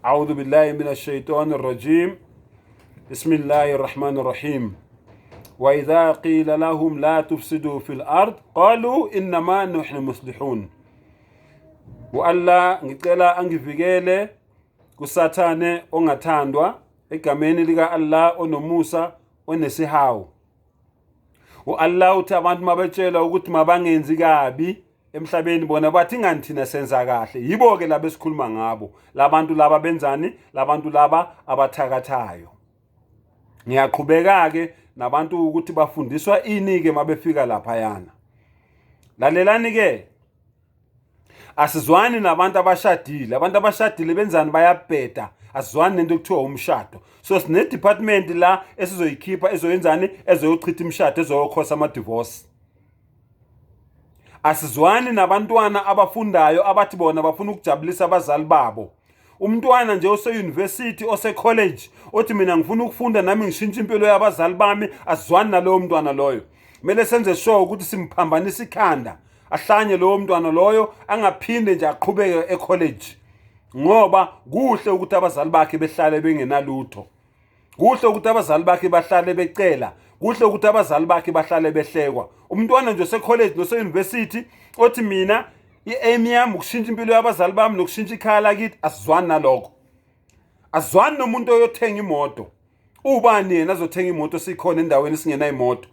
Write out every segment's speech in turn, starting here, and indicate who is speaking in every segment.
Speaker 1: أعوذ بالله من الشيطان الرجيم. بسم الله الرحمن الرحيم. وإذا قيل لهم لا تفسدوا في الأرض قالوا إنما نحن مصلحون. وألا ngicela angivikele kusathane ongathandwa egameni lika Allah onomusa onesihawu. Allah uthi abantu mabetshela ukuthi mabangenzi kabi emhlabeni bona bathi ngani thina senza kahle. Yibo ke laba esikhuluma ngabo, labantu laba benzani, labantu laba abathakathayo. Ngiyaqhubeka ke nabantu ukuthi bafundiswa ini ke mabefika lapha yana. Lalelani ke, asizwani nabantu abashadile. Abantu abashadile benzani, bayabheda. Asizwani nento ekuthiwa umshado. So sine department la esizoyikhipha ezoyenzani, ezoyochitha imshado, ezokhosa ama divorce. Asizwani nabantwana abafundayo abathi bona bafuna ukujabulisa abazali babo. Umntwana nje ose university ose college othi mina ngifuna ukufunda nami ngishintshe impilo yabazali bami, asizwani nalowo mntwana loyo. Kumele senze sure ukuthi simphambanisa ikhanda, ahlanye lowo mntwana loyo angaphinde nje aqhubeke ecollege. Ngoba kuhle ukuthi abazali bakhe behlale bengenalutho. Kuhle ukuthi abazali bakhe bahlale becela. Kuhle ukuthi abazali bakhe bahlale behlekwa. Umntwana nje ose-college nose-university othi mina i-aim yami ukushintsha impilo yabazali bami nokushintsha ikhaya lakithi, asizwani nalokho. Asizwani nomuntu oyothenga imoto. Ubani yena azothenga imoto sikhona endaweni singena imoto?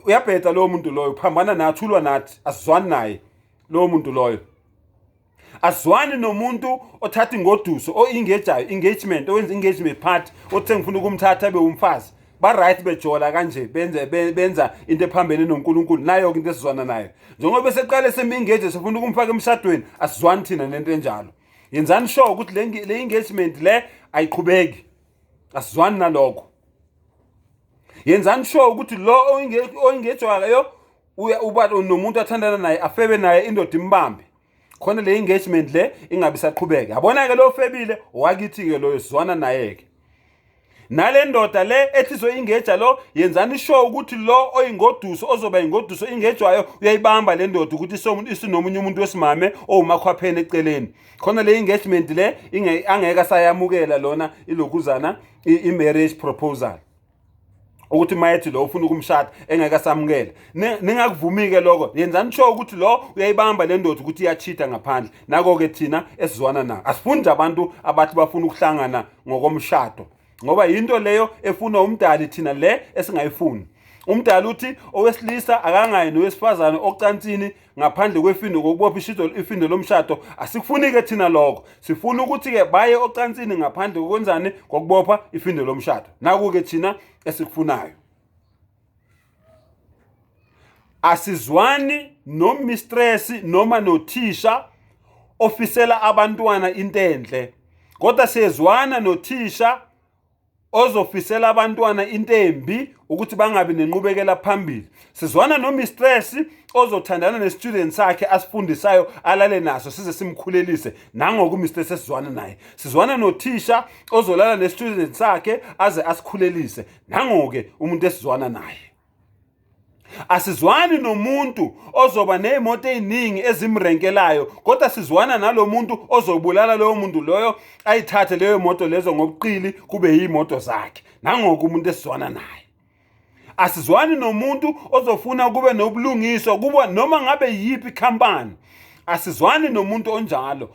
Speaker 1: Uyabheda lowo muntu loyo, uphambana nathi, ulwa nathi. Asizwani naye lowo muntu loyo. Asizwani nomuntu othatha ingoduso o-engageayo, engagement, owenza engagement party, othe ngifuna ukumthatha abe umfazi. Ba right bejola kanje, benza into ephambene noNkulunkulu. Nayo into esizwana nayo. Njengoba beseqale semi-engage sifuna ukumfaka emshadweni, asizwani thina nento enjalo. Yenzani sure ukuthi le engagement le ayiqhubeki. Asizwani nalokho. Yenzani sure ukuthi lo o-engagewayo uba nomuntu athandana naye, afebe naye indoda imbambe. Khona le engagement le ingabe saqhubeka. Yabona ke lo febile wakithi ke lo sizwana naye ke. Nale ndoda le ethi zo engage lo, yenzani sure ukuthi lo oyingoduso ozoba ingoduso engagwayo uyayibamba le ndoda ukuthi isinomunye umuntu wesimame owumakhwapheni eceleni. Khona le engagement le angeke sayamukela lona ilokuzana i-marriage proposal. Ukuthi mayethi lo ufuna ukumshada engeke samukele. Ningakuvumike lokho. Yenzani sure ukuthi lo uyayibamba le ndoda ukuthi iyachitha ngaphandle. Nako ke thina esizwana na. Asifundi abantu abathi bafuna ukuhlangana ngokomshado. Ngoba into leyo efuna umdali thina le esingayifuni. Umdali uthi owesilisa akangayi nowesifazane ocansini ngaphandle kwefindo kokubopha ifindo lomshado. Asikufuni ke thina lokho. Sifuna ukuthi ke baye ocansini ngaphandle kokwenzani kokubopha ifindo lomshado. Naku ke thina esikufunayo. Asizwani nomistress noma nothisha ofisela abantwana into enhle. Kodwa siyezwana nothisha ozofisela abantwana into embi ukuthi bangabi nenqubekela phambili. Sizwana nomistress ozothandana ne-student sakhe asifundisayo alale naso size simkhulelise. Nangoku umistress sizwana naye. Sizwana nothisha ozolala ne-student sakhe aze asikhulelise. Nangoke umuntu esizwana naye. Asizwani nomuntu ozoba neimoto eziningi ezimrenkelayo, kodwa sizwana nalomuntu ozobulala lowo muntu loyo ayithathe leyo moto lezo ngobuqili kube yimoto zakhe. Nangoku umuntu esizwana naye. Asizwani nomuntu ozofuna kube nobulungiswa kuba noma ngabe yipi company. Asizwani nomuntu onjalo